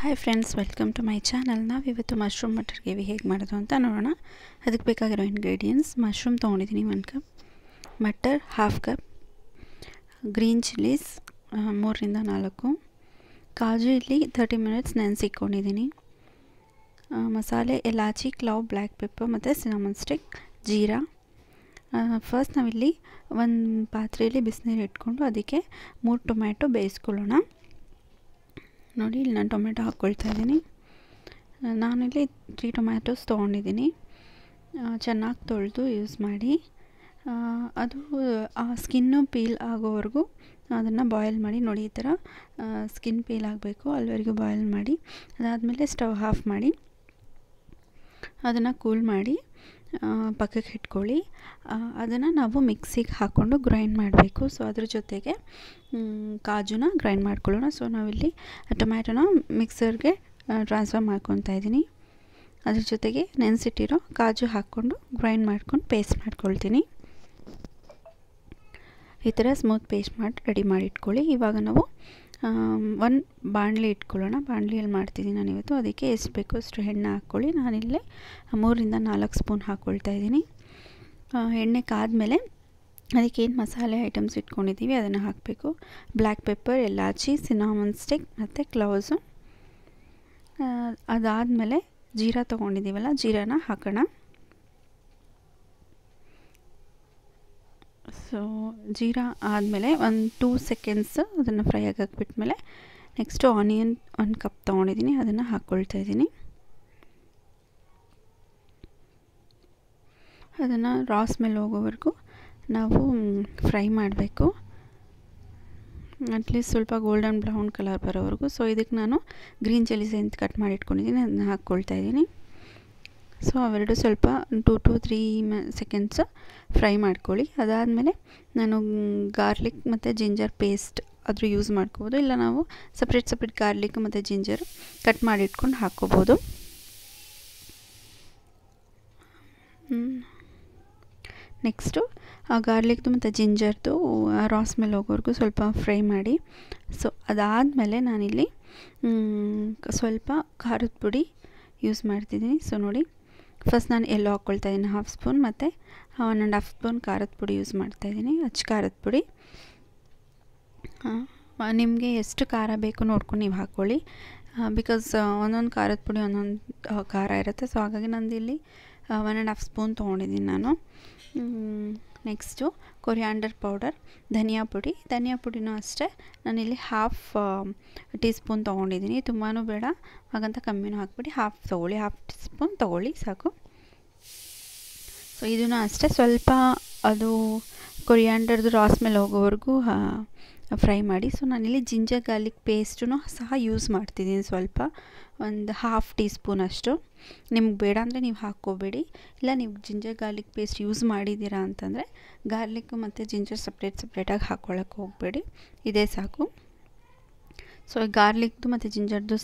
Hi friends, welcome to my channel. ನಾವಿವತ್ತು mushroom matar gravy ಹೇಗೆ ಮಾಡೋದು ಅಂತ ನೋಡೋಣ. ಅದಕ್ಕೆ ಬೇಕಾಗಿರೋ ಇಂಗ್ರೀಡಿಯೆಂಟ್ಸ್: ಮಶ್ರೂಮ್ ತೊಗೊಂಡಿದ್ದೀನಿ 1 ಕಪ್, ಮಟರ್ 1/2 ಕಪ್, ಗ್ರೀನ್ ಚಿಲ್ಲೀಸ್ 3ರಿಂದ 4, ಕಾಜು ಇಲ್ಲಿ 30 ಮಿನಿಟ್ಸ್ ನೆನೆಸಿಟ್ಕೊಂಡಿದ್ದೀನಿ, ಮಸಾಲೆ ಎಲಾಚಿ, ಕ್ಲವ್, ಬ್ಲ್ಯಾಕ್ ಪೆಪ್ಪರ್ ಮತ್ತು ಸಿನಮನ್ ಸ್ಟಿಕ್, ಜೀರಾ. ಫಸ್ಟ್ ನಾವಿಲ್ಲಿ ಒಂದು ಪಾತ್ರೆಯಲ್ಲಿ ಬಿಸಿನೀರು ಇಟ್ಕೊಂಡು ಅದಕ್ಕೆ 3 ಟೊಮ್ಯಾಟೊ ಬೇಯಿಸ್ಕೊಳ್ಳೋಣ. ನೋಡಿ, ಇಲ್ಲಿ ನಾನು ಟೊಮೆಟೊ ಹಾಕ್ಕೊಳ್ತಾ ಇದ್ದೀನಿ. ನಾನಿಲ್ಲಿ 3 ಟೊಮ್ಯಾಟೋಸ್ ತೊಗೊಂಡಿದ್ದೀನಿ. ಚೆನ್ನಾಗಿ ತೊಳೆದು ಯೂಸ್ ಮಾಡಿ. ಅದು ಆ ಸ್ಕಿನ್ನು ಪೀಲ್ ಆಗೋವರೆಗೂ ಅದನ್ನು ಬಾಯ್ಲ್ ಮಾಡಿ. ನೋಡಿ, ಈ ಥರ ಸ್ಕಿನ್ ಪೀಲ್ ಆಗಬೇಕು, ಅಲ್ಲಿವರೆಗೂ ಬಾಯ್ಲ್ ಮಾಡಿ. ಅದಾದಮೇಲೆ ಸ್ಟವ್ ಆಫ್ ಮಾಡಿ ಅದನ್ನು ಕೂಲ್ ಮಾಡಿ ಪಕ್ಕಕ್ಕೆ ಇಟ್ಕೊಳ್ಳಿ. ಅದನ್ನು ನಾವು ಮಿಕ್ಸಿಗೆ ಹಾಕ್ಕೊಂಡು ಗ್ರೈಂಡ್ ಮಾಡಬೇಕು. ಸೊ ಅದ್ರ ಜೊತೆಗೆ ಕಾಜುನ ಗ್ರೈಂಡ್ ಮಾಡ್ಕೊಳ್ಳೋಣ. ಸೊ ನಾವಿಲ್ಲಿ ಟೊಮ್ಯಾಟೊನ ಮಿಕ್ಸರ್ಗೆ ಟ್ರಾನ್ಸ್ಫರ್ ಮಾಡ್ಕೊತಾ ಇದ್ದೀನಿ. ಅದ್ರ ಜೊತೆಗೆ ನೆನೆಸಿಟ್ಟಿರೋ ಕಾಜು ಹಾಕ್ಕೊಂಡು ಗ್ರೈಂಡ್ ಮಾಡ್ಕೊಂಡು ಪೇಸ್ಟ್ ಮಾಡ್ಕೊಳ್ತೀನಿ. ಈ ಥರ ಸ್ಮೂತ್ ಪೇಸ್ಟ್ ಮಾಡಿ ರೆಡಿ ಮಾಡಿ ಇಟ್ಕೊಳ್ಳಿ. ಇವಾಗ ನಾವು ಒಂದು ಬಾಣಲಿ ಇಟ್ಕೊಳ್ಳೋಣ. ಬಾಣಲಿಯಲ್ಲಿ ಮಾಡ್ತಿದ್ದೀನಿ ನಾನಿವತ್ತು. ಅದಕ್ಕೆ ಎಷ್ಟು ಬೇಕೋ ಅಷ್ಟು ಎಣ್ಣೆ ಹಾಕ್ಕೊಳ್ಳಿ. ನಾನಿಲ್ಲಿ 3ರಿಂದ 4 ಸ್ಪೂನ್ ಹಾಕ್ಕೊಳ್ತಾ ಇದ್ದೀನಿ. ಎಣ್ಣೆ ಕಾದ್ಮೇಲೆ ಅದಕ್ಕೇನು ಮಸಾಲೆ ಐಟಮ್ಸ್ ಇಟ್ಕೊಂಡಿದ್ದೀವಿ ಅದನ್ನು ಹಾಕಬೇಕು. ಬ್ಲ್ಯಾಕ್ ಪೆಪ್ಪರ್, ಎಲಾಚಿ, ಸಿನಮನ್ ಸ್ಟಿಕ್ ಮತ್ತು ಕ್ಲವ್ಸು. ಅದಾದಮೇಲೆ ಜೀರಾ ತೊಗೊಂಡಿದ್ದೀವಲ್ಲ, ಜೀರಾನ ಹಾಕೋಣ. ಸೊ ಜೀರಾ ಆದಮೇಲೆ ಒಂದು 2 ಸೆಕೆಂಡ್ಸ್ ಅದನ್ನು ಫ್ರೈ ಆಗಾಕ್ಬಿಟ್ಮೇಲೆ ನೆಕ್ಸ್ಟು ಆನಿಯನ್ 1 ಕಪ್ ತೊಗೊಂಡಿದ್ದೀನಿ, ಅದನ್ನು ಹಾಕ್ಕೊಳ್ತಾ ಇದ್ದೀನಿ. ಅದನ್ನು ರಾ ಸ್ಮೆಲ್ ಹೋಗೋವರೆಗೂ ನಾವು ಫ್ರೈ ಮಾಡಬೇಕು, ಅಟ್ಲೀಸ್ಟ್ ಸ್ವಲ್ಪ ಗೋಲ್ಡನ್ ಬ್ರೌನ್ ಕಲರ್ ಬರೋವರೆಗೂ. ಸೊ ಇದಕ್ಕೆ ನಾನು ಗ್ರೀನ್ ಚಿಲ್ಲೀಸ್ ಅಂತ ಕಟ್ ಮಾಡಿ ಇಟ್ಕೊಂಡಿದ್ದೀನಿ, ಅದನ್ನು ಹಾಕ್ಕೊಳ್ತಾ ಇದ್ದೀನಿ. ಸೊ ಅವೆರಡು ಸ್ವಲ್ಪ 2 to 3 ಸೆಕೆಂಡ್ಸ್ ಫ್ರೈ ಮಾಡ್ಕೊಳ್ಳಿ. ಅದಾದಮೇಲೆ ನಾನು ಗಾರ್ಲಿಕ್ ಮತ್ತು ಜಿಂಜರ್ ಪೇಸ್ಟ್ ಆದರೂ ಯೂಸ್ ಮಾಡ್ಕೋಬೋದು, ಇಲ್ಲ ನಾವು ಸಪ್ರೇಟ್ ಗಾರ್ಲಿಕ್ ಮತ್ತು ಜಿಂಜರ್ ಕಟ್ ಮಾಡಿ ಇಟ್ಕೊಂಡು ಹಾಕ್ಕೋಬೋದು. ನೆಕ್ಸ್ಟು ಆ ಗಾರ್ಲಿಕ್ದು ಮತ್ತು ಜಿಂಜರ್ದು ರಾ ಸ್ಮೆಲ್ ಹೋಗೋವರೆಗೂ ಸ್ವಲ್ಪ ಫ್ರೈ ಮಾಡಿ. ಸೊ ಅದಾದಮೇಲೆ ನಾನಿಲ್ಲಿ ಸ್ವಲ್ಪ ಖಾರದ ಪುಡಿ ಯೂಸ್ ಮಾಡ್ತಿದ್ದೀನಿ. ಸೊ ನೋಡಿ, ಫಸ್ಟ್ ನಾನು ಎಲ್ಲೋ ಹಾಕ್ಕೊಳ್ತಾ ಇದ್ದೀನಿ 1/2 ಸ್ಪೂನ್, ಮತ್ತು 1.5 ಸ್ಪೂನ್ ಖಾರದ ಪುಡಿ ಯೂಸ್ ಮಾಡ್ತಾಯಿದ್ದೀನಿ, ಅಚ್ಚ ಖಾರದ ಪುಡಿ. ನಿಮಗೆ ಎಷ್ಟು ಖಾರ ಬೇಕು ನೋಡ್ಕೊಂಡು ನೀವು ಹಾಕ್ಕೊಳ್ಳಿ. ಬಿಕಾಸ್ ಒಂದೊಂದು ಖಾರದ ಪುಡಿ ಒಂದೊಂದು ಖಾರ ಇರುತ್ತೆ. ಸೊ ಹಾಗಾಗಿ ನಂದು ಇಲ್ಲಿ 1.5 ಸ್ಪೂನ್ ತೊಗೊಂಡಿದ್ದೀನಿ ನಾನು. ನೆಕ್ಸ್ಟು ಕೊರಿಯಾಂಡರ್ ಪೌಡರ್, ಧನಿಯಾ ಪುಡಿನೂ ಅಷ್ಟೇ ನಾನಿಲ್ಲಿ 1/2 ಟೀ ಸ್ಪೂನ್ ತೊಗೊಂಡಿದ್ದೀನಿ. ತುಂಬಾ ಬೇಡ, ಹಾಗಂತ ಕಮ್ಮಿನೂ ಹಾಕ್ಬಿಡಿ, 1/2 ತೊಗೊಳ್ಳಿ, 1/2 ಟೀ ಸ್ಪೂನ್ ತೊಗೊಳ್ಳಿ ಸಾಕು. ಸೊ ಇದನ್ನು ಅಷ್ಟೇ ಸ್ವಲ್ಪ ಅದು ಕೊರಿಯಾಂಡರ್ದು ರಾ ಸ್ಮೆಲ್ ಹೋಗೋವರೆಗೂ ಫ್ರೈ ಮಾಡಿ. ಸೊ ನಾನಿಲ್ಲಿ ಜಿಂಜರ್ ಗಾರ್ಲಿಕ್ ಪೇಸ್ಟೂ ಸಹ ಯೂಸ್ ಮಾಡ್ತಿದ್ದೀನಿ, ಸ್ವಲ್ಪ ಒಂದು 1/2 ಟೀ ಸ್ಪೂನ್ ಅಷ್ಟು. ನಿಮ್ಗೆ ಬೇಡ ಅಂದರೆ ನೀವು ಹಾಕ್ಕೋಬೇಡಿ, ಇಲ್ಲ ನೀವು ಜಿಂಜರ್ ಗಾರ್ಲಿಕ್ ಪೇಸ್ಟ್ ಯೂಸ್ ಮಾಡಿದ್ದೀರಾ ಅಂತಂದರೆ ಗಾರ್ಲಿಕ್ ಮತ್ತು ಜಿಂಜರ್ ಸಪ್ರೇಟಾಗಿ ಹಾಕ್ಕೊಳ್ಳೋಕ್ಕೆ ಹೋಗಬೇಡಿ, ಇದೇ ಸಾಕು. ಸೊ ಗಾರ್ಲಿಕ್ದು ಮತ್ತು ಜಿಂಜರ್ದು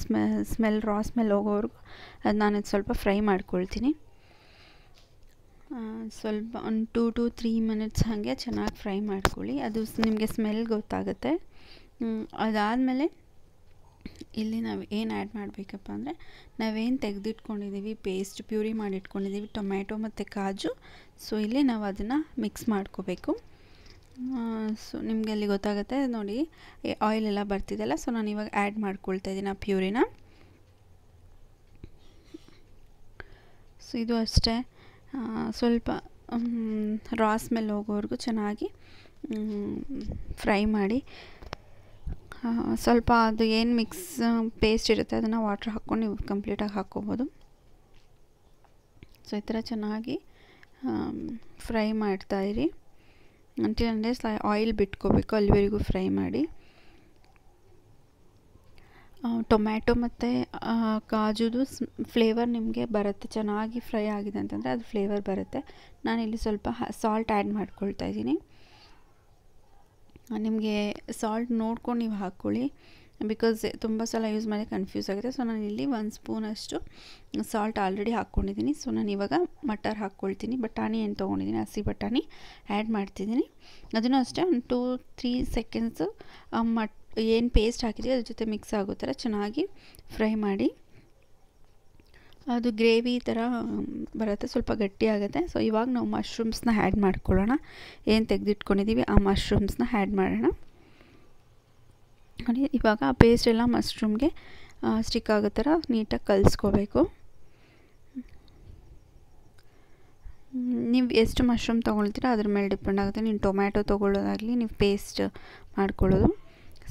ರಾ ಸ್ಮೆಲ್ ಹೋಗೋವರೆಗೂ ಅದು ನಾನು ಸ್ವಲ್ಪ ಫ್ರೈ ಮಾಡ್ಕೊಳ್ತೀನಿ. ಸ್ವಲ್ಪ ಒಂದು 2 to 3 ಮಿನಿಟ್ಸ್ ಹಾಗೆ ಚೆನ್ನಾಗಿ ಫ್ರೈ ಮಾಡ್ಕೊಳ್ಳಿ, ಅದು ನಿಮಗೆ ಸ್ಮೆಲ್ ಗೊತ್ತಾಗುತ್ತೆ. ಅದಾದಮೇಲೆ ಇಲ್ಲಿ ನಾವು ಏನು ಆ್ಯಡ್ ಮಾಡಬೇಕಪ್ಪ ಅಂದರೆ, ನಾವೇನು ತೆಗೆದಿಟ್ಕೊಂಡಿದ್ದೀವಿ ಪೇಸ್ಟ್ ಪ್ಯೂರಿ ಮಾಡಿ ಇಟ್ಕೊಂಡಿದ್ದೀವಿ ಟೊಮ್ಯಾಟೊ ಮತ್ತು ಕಾಜು. ಸೊ ಇಲ್ಲಿ ನಾವು ಅದನ್ನು ಮಿಕ್ಸ್ ಮಾಡ್ಕೋಬೇಕು. ಸೊ ನಿಮಗೆ ಅಲ್ಲಿ ಗೊತ್ತಾಗುತ್ತೆ ನೋಡಿ, ಆಯಿಲೆಲ್ಲ ಬರ್ತಿದೆಯಲ್ಲ. ಸೊ ನಾನು ಇವಾಗ ಆ್ಯಡ್ ಮಾಡ್ಕೊಳ್ತಾ ಇದ್ದೀನಿ ಆ ಪ್ಯೂರಿನ. ಸೊ ಇದು ಅಷ್ಟೇ, ಸ್ವಲ್ಪ ರಾ ಸ್ಮೆಲ್ ಹೋಗೋವರೆಗೂ ಚೆನ್ನಾಗಿ ಫ್ರೈ ಮಾಡಿ. ಸ್ವಲ್ಪ ಅದು ಏನು ಮಿಕ್ಸ್ ಪೇಸ್ಟ್ ಇರುತ್ತೆ ಅದನ್ನು ವಾಟ್ರ್ ಹಾಕ್ಕೊಂಡು ನೀವು ಕಂಪ್ಲೀಟಾಗಿ ಹಾಕ್ಕೋಬೋದು. ಸೊ ಈ ಥರ ಚೆನ್ನಾಗಿ ಫ್ರೈ ಮಾಡ್ತಾಯಿರಿ ಅಂದರೆ ಆಯಿಲ್ ಬಿಟ್ಕೋಬೇಕು, ಅಲ್ಲಿವರೆಗೂ ಫ್ರೈ ಮಾಡಿ. ಟೊಮ್ಯಾಟೊ ಮತ್ತು ಕಾಜುದು ಫ್ಲೇವರ್ ನಿಮಗೆ ಬರುತ್ತೆ, ಚೆನ್ನಾಗಿ ಫ್ರೈ ಆಗಿದೆ ಅಂತಂದರೆ ಅದು ಫ್ಲೇವರ್ ಬರುತ್ತೆ. ನಾನಿಲ್ಲಿ ಸ್ವಲ್ಪ ಸಾಲ್ಟ್ ಆ್ಯಡ್ ಮಾಡ್ಕೊಳ್ತಾ ಇದ್ದೀನಿ. ನಿಮಗೆ ಸಾಲ್ಟ್ ನೋಡ್ಕೊಂಡು ನೀವು ಹಾಕ್ಕೊಳ್ಳಿ, ಬಿಕಾಸ್ ತುಂಬ ಸಲ ಯೂಸ್ ಮಾಡಿ ಕನ್ಫ್ಯೂಸ್ ಆಗುತ್ತೆ. ಸೊ ನಾನು ಇಲ್ಲಿ 1 ಸ್ಪೂನಷ್ಟು ಸಾಲ್ಟ್ ಆಲ್ರೆಡಿ ಹಾಕ್ಕೊಂಡಿದ್ದೀನಿ. ಸೊ ನಾನು ಇವಾಗ ಮಟರ್ ಹಾಕ್ಕೊಳ್ತೀನಿ. ಬಟಾಣಿ ಏನು ತೊಗೊಂಡಿದ್ದೀನಿ, ಹಸಿ ಬಟಾಣಿ ಆ್ಯಡ್ ಮಾಡ್ತಿದ್ದೀನಿ. ಅದನ್ನು ಅಷ್ಟೇ ಒಂದು 2-3 ಸೆಕೆಂಡ್ಸು ಏನು ಪೇಸ್ಟ್ ಹಾಕಿದ್ವಿ ಅದ್ರ ಜೊತೆ ಮಿಕ್ಸ್ ಆಗೋ ಥರ ಚೆನ್ನಾಗಿ ಫ್ರೈ ಮಾಡಿ. ಅದು ಗ್ರೇವಿ ಥರ ಬರುತ್ತೆ, ಸ್ವಲ್ಪ ಗಟ್ಟಿ ಆಗುತ್ತೆ. ಸೊ ಇವಾಗ ನಾವು ಮಶ್ರೂಮ್ಸ್ನ ಆ್ಯಡ್ ಮಾಡ್ಕೊಳ್ಳೋಣ. ಏನು ತೆಗೆದಿಟ್ಕೊಂಡಿದ್ದೀವಿ ಆ ಮಶ್ರೂಮ್ಸ್ನ ಆ್ಯಡ್ ಮಾಡೋಣ. ನೋಡಿ ಇವಾಗ ಆ ಪೇಸ್ಟ್ ಎಲ್ಲ ಮಶ್ರೂಮ್ಗೆ ಸ್ಟಿಕ್ ಆಗೋ ಥರ ನೀಟಾಗಿ ಕಲಿಸ್ಕೋಬೇಕು. ನೀವು ಎಷ್ಟು ಮಶ್ರೂಮ್ ತೊಗೊಳ್ತೀರ ಅದ್ರ ಮೇಲೆ ಡಿಪೆಂಡ್ ಆಗುತ್ತೆ. ನೀವು ಟೊಮ್ಯಾಟೊ ತೊಗೊಳ್ಳೋದಾಗಲಿ ನೀವು ಪೇಸ್ಟ್ ಮಾಡ್ಕೊಳ್ಳೋದು.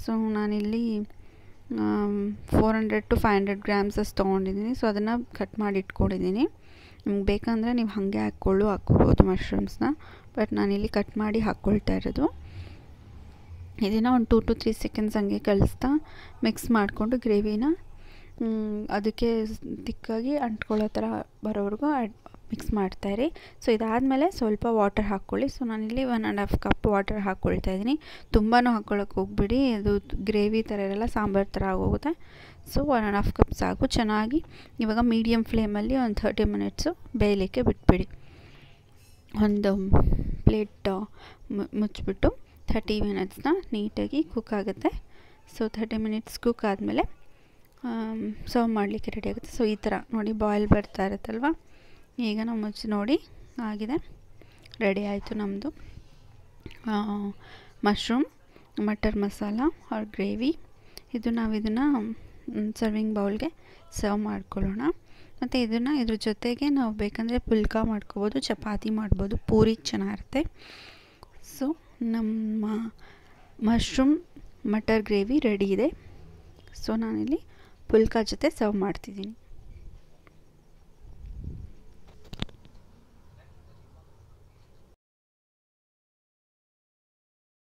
ಸೊ ನಾನಿಲ್ಲಿ 400 to 500 grams ಅಷ್ಟು ತೊಗೊಂಡಿದ್ದೀನಿ. ಸೊ ಅದನ್ನು ಕಟ್ ಮಾಡಿ ಇಟ್ಕೊಂಡಿದ್ದೀನಿ. ನಿಮ್ಗೆ ಬೇಕಂದರೆ ನೀವು ಹಾಗೆ ಹಾಕ್ಕೋಬೋದು ಮಶ್ರೂಮ್ಸ್ನ, ಬಟ್ ನಾನಿಲ್ಲಿ ಕಟ್ ಮಾಡಿ ಹಾಕ್ಕೊಳ್ತಾ ಇರೋದು. ಇದನ್ನು ಒಂದು 2 to 3 seconds ಹಂಗೆ ಕಲಿಸ್ತಾ ಮಿಕ್ಸ್ ಮಾಡಿಕೊಂಡು ಗ್ರೇವಿನ ಅದಕ್ಕೆ ತಿಕ್ಕಾಗಿ ಅಂಟ್ಕೊಳ್ಳೋ ಥರ ಬರೋವರೆಗೂ ಮಿಕ್ಸ್ ಮಾಡ್ತಾಯಿರಿ. ಸೊ ಇದಾದಮೇಲೆ ಸ್ವಲ್ಪ ವಾಟರ್ ಹಾಕ್ಕೊಳ್ಳಿ. ಸೊ ನಾನಿಲ್ಲಿ 1.5 cup ವಾಟರ್ ಹಾಕ್ಕೊಳ್ತಾ ಇದ್ದೀನಿ. ತುಂಬಾ ಹಾಕ್ಕೊಳ್ಳೋಕೆ ಹೋಗ್ಬಿಡಿ, ಅದು ಗ್ರೇವಿ ಥರ ಇರಲ್ಲ, ಸಾಂಬಾರು ಥರ ಆಗೋಗುತ್ತೆ. ಸೊ 1.5 cup ಸಾಕು. ಚೆನ್ನಾಗಿ ಇವಾಗ ಮೀಡಿಯಮ್ ಫ್ಲೇಮಲ್ಲಿ ಒಂದು 30 minutes ಬೇಯಲಿಕ್ಕೆ ಬಿಟ್ಬಿಡಿ. ಒಂದು ಪ್ಲೇಟ್ ಮುಚ್ಚಿಬಿಟ್ಟು 30 minutes ನೀಟಾಗಿ ಕುಕ್ ಆಗುತ್ತೆ. ಸೊ 30 minutes ಕುಕ್ ಆದಮೇಲೆ ಸರ್ವ್ ಮಾಡಲಿಕ್ಕೆ ರೆಡಿ ಆಗುತ್ತೆ. ಸೊ ಈ ಥರ ನೋಡಿ ಬಾಯ್ಲ್ ಬರ್ತಾ ಇರುತ್ತಲ್ವ, ಈಗ ನಾವು ಮುಚ್ಚಿ ನೋಡಿ ಆಗಿದೆ, ರೆಡಿ ಆಯಿತು ನಮ್ಮದು mushroom matar masala or gravy. ಇದನ್ನು ಸರ್ವಿಂಗ್ ಬೌಲ್ಗೆ ಸರ್ವ್ ಮಾಡ್ಕೊಳ್ಳೋಣ. ಮತ್ತು ಇದ್ರ ಜೊತೆಗೆ ನಾವು ಬೇಕಂದರೆ ಪುಲ್ಕ ಮಾಡ್ಕೋಬೋದು, ಚಪಾತಿ ಮಾಡ್ಬೋದು, ಪೂರಿ ಚೆನ್ನಾಗಿರುತ್ತೆ. ಸೊ ನಮ್ಮ ಮಶ್ರೂಮ್ ಮಟರ್ ಗ್ರೇವಿ ರೆಡಿ ಇದೆ. ಸೊ ನಾನಿಲ್ಲಿ ಪುಲ್ಕ ಜೊತೆ ಸರ್ವ್ ಮಾಡ್ತಿದ್ದೀನಿ.